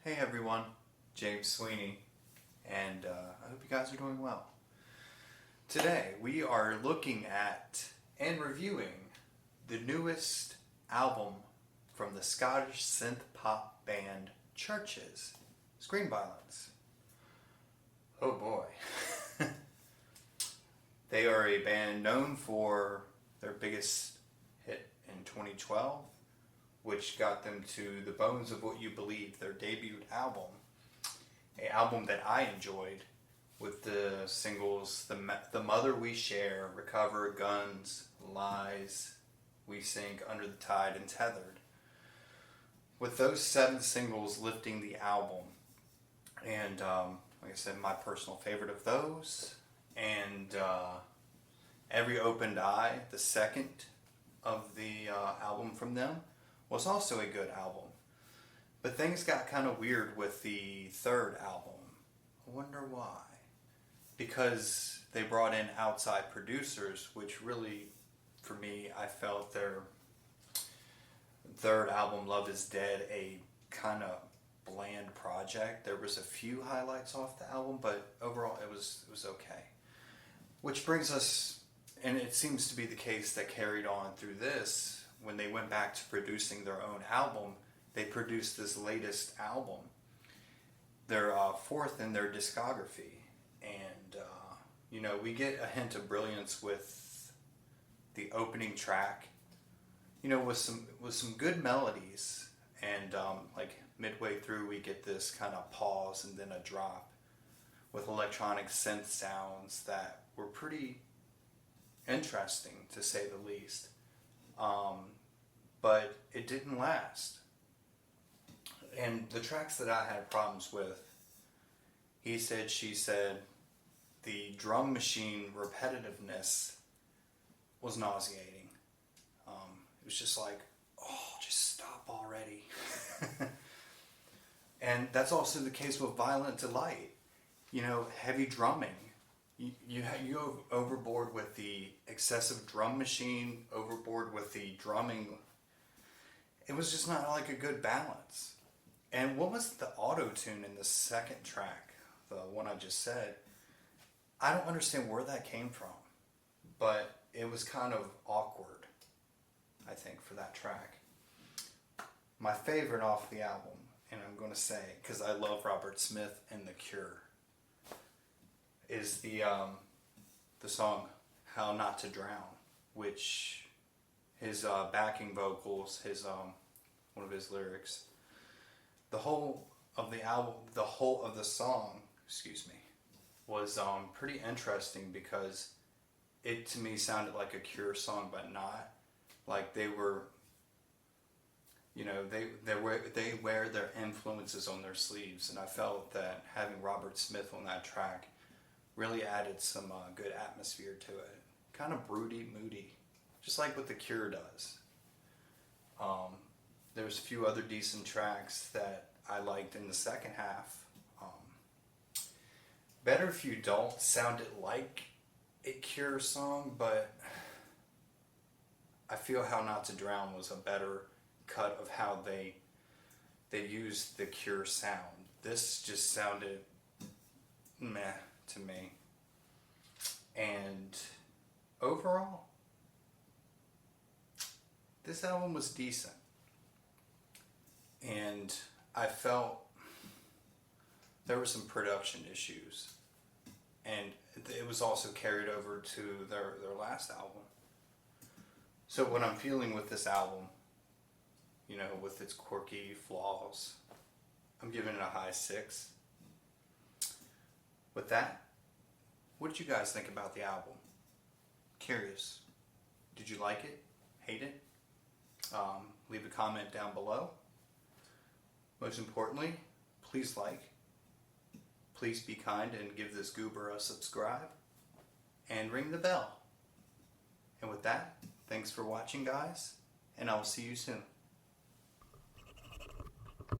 Hey everyone, James Sweeney, and I hope you guys are doing well. Today we are looking at and reviewing the newest album from the Scottish synth pop band Chvrches, Screen Violence. Oh boy. They are a band known for their biggest hit in 2012, which got them to The Bones of What You Believe, their debut album. An album that I enjoyed with the singles The Mother We Share, Recover, Guns, Lies, We Sink, Under the Tide, and Tethered. With those 7 singles lifting the album. And like I said, my personal favorite of those. And Every Opened Eye, the second of the album from them, was also a good album. But things got kind of weird with the third album. I wonder why. Because they brought in outside producers, which really, for me, I felt their third album, Love Is Dead, a kind of bland project. There was a few highlights off the album, but overall it was okay. Which brings us, and it seems to be the case that carried on through this, when they went back to producing their own album, they produced this latest album, their fourth in their discography. And, we get a hint of brilliance with the opening track, with some good melodies. And like midway through, we get this kind of pause and then a drop with electronic synth sounds that were pretty interesting, to say the least. But it didn't last. And the tracks that I had problems with, He Said, She Said, the drum machine repetitiveness was nauseating. It was just like, oh, just stop already. And that's also the case with Violent Delight. Heavy drumming. You go overboard with the excessive drum machine, overboard with the drumming. It was just not like a good balance. And what was the auto-tune in the second track, the one I just said? I don't understand where that came from, but it was kind of awkward, I think, for that track. My favorite off the album, and I'm going to say, because I love Robert Smith and The Cure, is the song How Not to Drown, which his backing vocals, one of his lyrics, the whole of the album, the whole of the song, was pretty interesting, because it to me sounded like a Cure song, but not. Like they were, they wear their influences on their sleeves, and I felt that having Robert Smith on that track really added some good atmosphere to it. Kind of broody, moody, just like what The Cure does. There's a few other decent tracks that I liked in the second half. Better If You Don't sounded like a Cure song, but I feel How Not to Drown was a better cut of how they used the Cure sound. This just sounded meh to me. And overall, this album was decent. And I felt there were some production issues. And it was also carried over to their last album. So what I'm feeling with this album, with its quirky flaws, I'm giving it a high 6. With that, what did you guys think about the album? Curious. Did you like it? Hate it? Leave a comment down below. Most importantly, please like. Please be kind and give this goober a subscribe. And ring the bell. And with that, thanks for watching, guys. And I will see you soon.